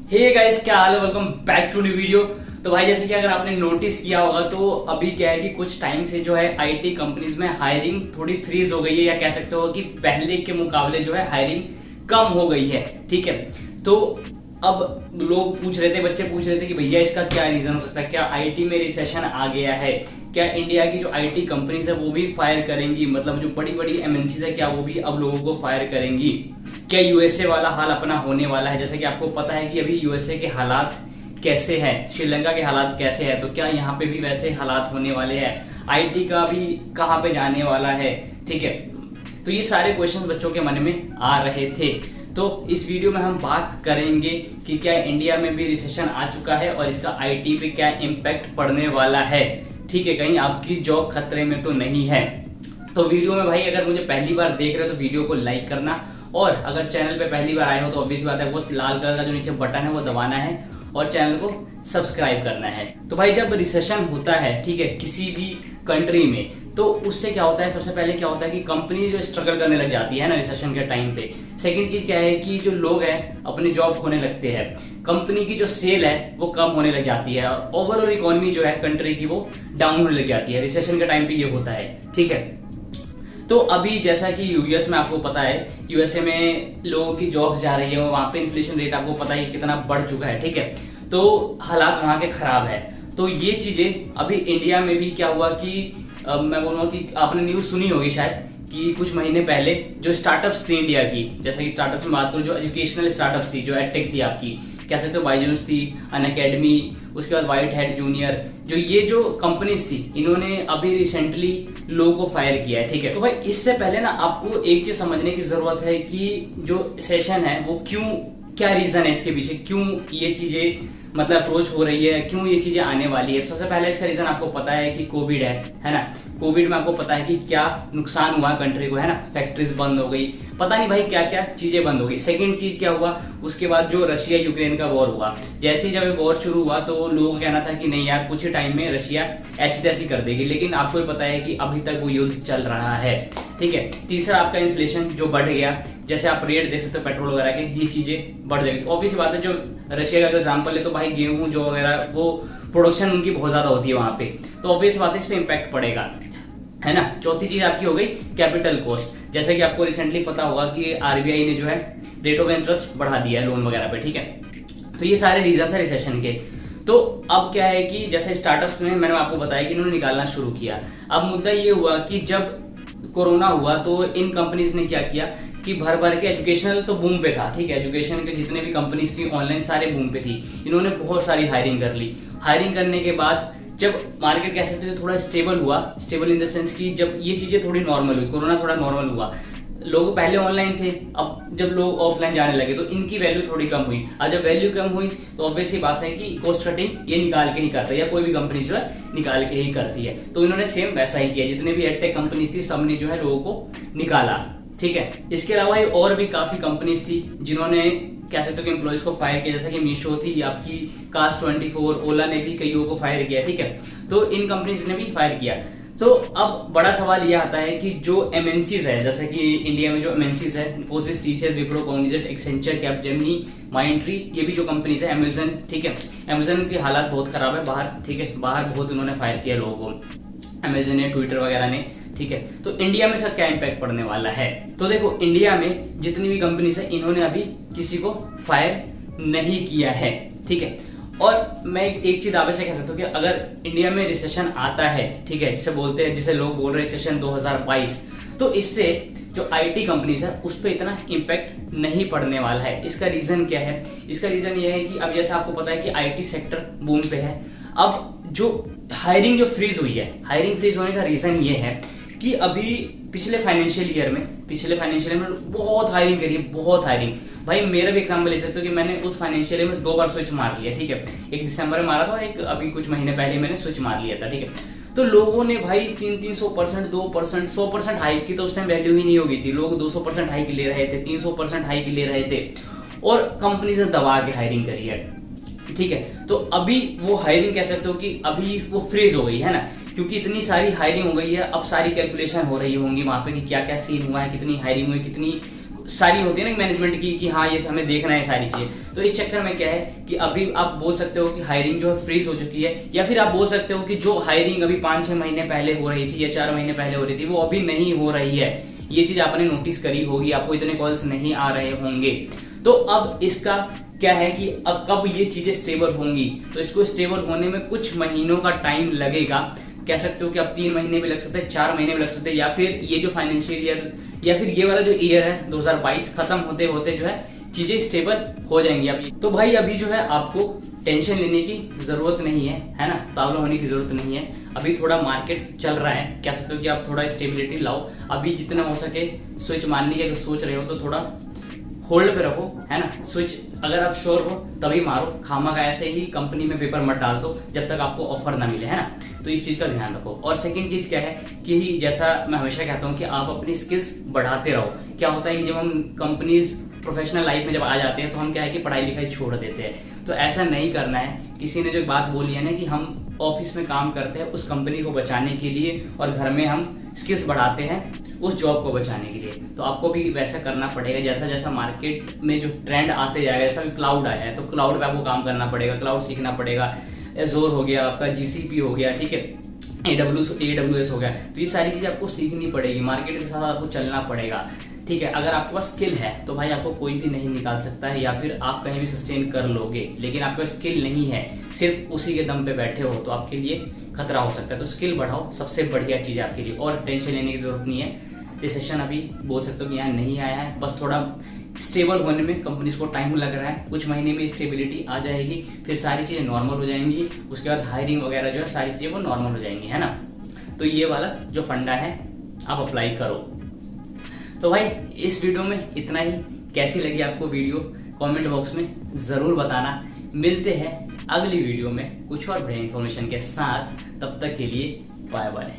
Hey guys, क्या हाल है। Welcome back to new video. तो भाई जैसे कि अगर आपने नोटिस किया होगा तो अभी क्या है कि कुछ टाइम से जो है आईटी कंपनीज में हायरिंग थोड़ी फ्रीज हो गई है, या कह सकते हो कि पहले के मुकाबले जो है हायरिंग कम हो गई है। ठीक है, तो अब लोग पूछ रहे थे, बच्चे पूछ रहे थे कि भैया इसका क्या रीजन हो सकता है, क्या आईटी में रिसेशन आ गया है, क्या इंडिया की जो आईटी कंपनीज है वो भी फायर करेंगी, मतलब जो बड़ी बड़ी एमएनसीज है क्या वो भी अब लोगों को फायर करेंगी, क्या यूएसए वाला हाल अपना होने वाला है। जैसे कि आपको पता है कि अभी यूएसए के हालात कैसे हैं, श्रीलंका के हालात कैसे हैं, तो क्या यहाँ पे भी वैसे हालात होने वाले हैं, आईटी का भी कहाँ पे जाने वाला है। ठीक है, तो ये सारे क्वेश्चन बच्चों के मन में आ रहे थे। तो इस वीडियो में हम बात करेंगे कि क्या इंडिया में भी रिसेशन आ चुका है और इसका आईटी पे क्या इम्पैक्ट पड़ने वाला है। ठीक है, कहीं आपकी जॉब खतरे में तो नहीं है। तो वीडियो में भाई अगर मुझे पहली बार देख रहे हो तो वीडियो को लाइक करना, और अगर चैनल पे पहली बार आए हो तो ऑब्वियस बात है वो लाल कलर का जो नीचे बटन है वो दबाना है और चैनल को सब्सक्राइब करना है। तो भाई जब रिसेशन होता है, ठीक है, किसी भी कंट्री में, तो उससे क्या होता है, सबसे पहले क्या होता है कि कंपनी जो स्ट्रगल करने लग जाती है ना रिसेशन के टाइम पे। सेकंड चीज क्या है कि जो लोग हैं अपने जॉब खोने लगते हैं, कंपनी की जो सेल है वो कम होने लग जाती है, और ओवरऑल इकोनॉमी जो है कंट्री की वो डाउन होने लग जाती है। रिसेशन के टाइम पे ये होता है। ठीक है, तो अभी जैसा कि यूएस में आपको पता है, यूएसए में लोगों की जॉब्स जा रही है, वहां पे इन्फ्लेशन रेट आपको पता है कितना बढ़ चुका है। ठीक है, तो हालात वहां के खराब है। तो ये चीजें अभी इंडिया में भी क्या हुआ कि मैं बोलूँगा कि आपने न्यूज सुनी होगी शायद कि कुछ महीने पहले जो स्टार्टअप्स थी इंडिया की, जैसे कि स्टार्टअप्स में बात करूँ, जो एजुकेशनल स्टार्टअप्स थी, जो एडटेक थी आपकी, कह सकते हो बायजूस थी, अनअकैडमी, उसके बाद व्हाइट हेड जूनियर, जो ये जो कंपनीज थी इन्होंने अभी रिसेंटली लोगों को फायर किया है। ठीक है, तो भाई इससे पहले ना आपको एक चीज समझने की जरूरत है कि जो सेशन है वो क्यों, क्या रीजन है इसके पीछे, क्यों ये चीजें मतलब अप्रोच हो रही है, क्यों ये चीजें आने वाली है। सबसे पहले इसका रीजन आपको पता है कि कोविड है ना। कोविड में आपको पता है कि क्या नुकसान हुआ कंट्री को, है ना। फैक्ट्रीज बंद हो गई, पता नहीं भाई क्या क्या चीजें बंद हो गई। सेकंड चीज क्या हुआ, उसके बाद जो रशिया यूक्रेन का वॉर हुआ, जैसे ही जब वॉर शुरू हुआ तो लोगों का कहना था कि नहीं यार कुछ ही टाइम में रशिया ऐसी तैसी कर देगी, लेकिन आपको भी पता है कि अभी तक वो युद्ध चल रहा है। ठीक है, तीसरा आपका इन्फ्लेशन जो बढ़ गया, जैसे आप रेट दे सकते हो पेट्रोल वगैरह के, ये चीजें बढ़ जाएगी। ऑब्वियस बात है, जो रशिया का अगर एग्जाम्पल ले तो भाई गेहूं जो वगैरह वो प्रोडक्शन उनकी बहुत ज्यादा होती है वहां पे, तो ऑब्वियस बात है इस पे इम्पैक्ट पड़ेगा, है ना। चौथी चीज आपकी हो गई कैपिटल कॉस्ट। जैसे कि आपको रिसेंटली पता होगा कि आरबीआई ने जो है रेट ऑफ इंटरेस्ट बढ़ा दिया है लोन वगैरह पे। ठीक है, तो ये सारे रीजन है रिसेशन के। तो अब क्या है कि जैसे स्टार्टअप्स में मैंने आपको बताया कि इन्होंने निकालना शुरू किया। अब मुद्दा ये हुआ कि जब कोरोना हुआ तो इन कंपनीज ने क्या किया कि भर भर के, एजुकेशनल तो बूम पे था, ठीक है, एजुकेशन के जितने भी कंपनीज थी ऑनलाइन सारे बूम पे थी, इन्होंने बहुत सारी हायरिंग कर ली। हायरिंग करने के बाद जब मार्केट कह सकते थे थोड़ा स्टेबल हुआ, स्टेबल इन द सेंस कि जब ये चीजें थोड़ी नॉर्मल हुई, कोरोना थोड़ा नॉर्मल हुआ, लोग पहले ऑनलाइन थे, अब जब लोग ऑफलाइन जाने लगे तो इनकी वैल्यू थोड़ी कम हुई। अब जब वैल्यू कम हुई तो ऑब्वियस ही बात है कि कॉस्ट कटिंग ये निकाल के ही करता है, या कोई भी कंपनी जो है निकाल के ही करती है। तो इन्होंने सेम वैसा ही किया, जितने भी एडटेक कंपनीज थी सबने जो है लोगों को निकाला। ठीक है, इसके अलावा और भी काफी कंपनीज थी जिन्होंने कह सकते हो कि एम्प्लॉइज को फायर किया, जैसे कि मीशो थी, आपकी कास्ट24, ओला ने भी कईयों को फायर किया। ठीक है, तो इन कंपनीज ने भी फायर किया। तो अब बड़ा सवाल यह आता है कि जो एमएनसीज है, जैसे कि इंडिया में जो एमएनसीज है, Infosys, TCS, Wipro, Cognizant, Accenture, Capgemini, Mindtree, ये भी जो कंपनीज है, अमेजन। ठीक है, अमेजन की हालात बहुत खराब है बाहर। ठीक है, बाहर बहुत उन्होंने फायर किया लोगों को, अमेजन ने, ट्विटर वगैरह ने। ठीक है, तो इंडिया में सर क्या इम्पैक्ट पड़ने वाला है। तो देखो इंडिया में जितनी भी कंपनीज है इन्होंने अभी किसी को फायर नहीं किया है। ठीक है, और मैं एक चीज आप से कह सकता हूँ कि अगर इंडिया में रिसेशन आता है, ठीक है, जिसे बोलते हैं, जिसे लोग बोल रहे हैं रिसेशन 2022, तो इससे जो आईटी कंपनीज है उस पर इतना इम्पैक्ट नहीं पड़ने वाला है। इसका रीजन क्या है, इसका रीजन ये है कि अब जैसा आपको पता है कि आईटी सेक्टर बूम पे है। अब जो हायरिंग जो फ्रीज हुई है, हायरिंग फ्रीज होने का रीजन ये है कि अभी पिछले फाइनेंशियल ईयर में बहुत हायरिंग करी है, बहुत हायरिंग। भाई मेरा भी एग्जाम्पल ले सकते हो कि मैंने उस फाइनेंशियल ईयर में 2 बार स्विच मार लिया। ठीक है, एक दिसंबर में मारा था और एक अभी कुछ महीने पहले मैंने स्विच मार लिया था। ठीक है, तो लोगों ने भाई 300%, 2%, 100% हाइक की, तो उस टाइम वैल्यू ही नहीं हो गई थी। लोग 200% हाइक ले रहे थे, 300% हाइक ले रहे थे, और कंपनी से दबा के हायरिंग करी है। ठीक है, तो अभी वो हायरिंग कह सकते हो कि अभी वो फ्रीज हो गई है ना, क्योंकि इतनी सारी हायरिंग हो गई है। अब सारी कैलकुलेशन हो रही होंगी वहां पे कि क्या क्या सीन हुआ है, कितनी हायरिंग हुई, कितनी सारी होती है ना मैनेजमेंट की कि हाँ ये हमें देखना है सारी चीजें। तो इस चक्कर में क्या है कि अभी आप बोल सकते हो कि हायरिंग जो है फ्रीज हो चुकी है, या फिर आप बोल सकते हो कि जो हायरिंग अभी 5-6 महीने पहले हो रही थी या 4 महीने पहले हो रही थी वो अभी नहीं हो रही है। ये चीज आपने नोटिस करी होगी, आपको इतने कॉल्स नहीं आ रहे होंगे। तो अब इसका क्या है कि अब कब ये चीजें स्टेबल होंगी, तो इसको स्टेबल होने में कुछ महीनों का टाइम लगेगा। कह सकते हो कि अब 3 महीने भी लग सकते हैं, 4 महीने भी लग सकते हैं, या फिर ये जो फाइनेंशियल ईयर या फिर ये वाला जो ईयर है 2022 खत्म होते होते जो है चीजें स्टेबल हो जाएंगी अभी। तो भाई अभी जो है आपको टेंशन लेने की जरूरत नहीं है ना, तावला होने की जरूरत नहीं है। अभी थोड़ा मार्केट चल रहा है, कह सकते हो कि आप थोड़ा स्टेबिलिटी लाओ। अभी जितना हो सके स्विच मारने की अगर सोच रहे हो तो थोड़ा होल्ड पे रखो, है ना। स्विच अगर आप श्योर हो तभी मारो, खामा का ऐसे ही कंपनी में पेपर मत डाल दो जब तक आपको ऑफर ना मिले, है ना। तो इस चीज का ध्यान रखो। और सेकंड चीज क्या है कि जैसा मैं हमेशा कहता हूँ कि आप अपनी स्किल्स बढ़ाते रहो। क्या होता है कि जब हम कंपनीज प्रोफेशनल लाइफ में जब आ जाते हैं तो हम क्या है कि पढ़ाई लिखाई छोड़ देते हैं। तो ऐसा नहीं करना है। किसी ने जो बात बोली है ना कि हम ऑफिस में काम करते हैं उस कंपनी को बचाने के लिए और घर में हम स्किल्स बढ़ाते हैं उस जॉब को बचाने के लिए, तो आपको भी वैसा करना पड़ेगा। जैसा जैसा मार्केट में जो ट्रेंड आते जाएगा, जैसा क्लाउड आया है तो क्लाउड पे आपको काम करना पड़ेगा, क्लाउड सीखना पड़ेगा। एज़ोर हो गया, आपका GCP हो गया, ठीक है, AWS हो गया। तो ये सारी चीज़ें आपको सीखनी पड़ेगी, मार्केट के साथ आपको चलना पड़ेगा, ठीक है। अगर आपके पास स्किल है तो भाई आपको कोई भी नहीं निकाल सकता है, या फिर आप कहीं भी सस्टेन कर लोगे। लेकिन आपके पास स्किल नहीं है, सिर्फ उसी के दम पे बैठे हो तो आपके लिए खतरा हो सकता है। तो स्किल बढ़ाओ, सबसे बढ़िया चीज़ है आपके लिए, और टेंशन लेने की जरूरत नहीं है। रिसेशन अभी बोल सकते हो कि यहाँ नहीं आया है, बस थोड़ा स्टेबल होने में कंपनीज को टाइम लग रहा है। कुछ महीने में स्टेबिलिटी आ जाएगी, फिर सारी चीज़ें नॉर्मल हो जाएंगी। उसके बाद हायरिंग वगैरह जो है सारी चीज़ें वो नॉर्मल हो जाएंगी, है ना। तो ये वाला जो फंडा है आप अप्लाई करो। तो भाई इस वीडियो में इतना ही। कैसी लगी आपको वीडियो कमेंट बॉक्स में ज़रूर बताना। मिलते हैं अगली वीडियो में कुछ और बढ़िया इन्फॉर्मेशन के साथ, तब तक के लिए बाय बाय।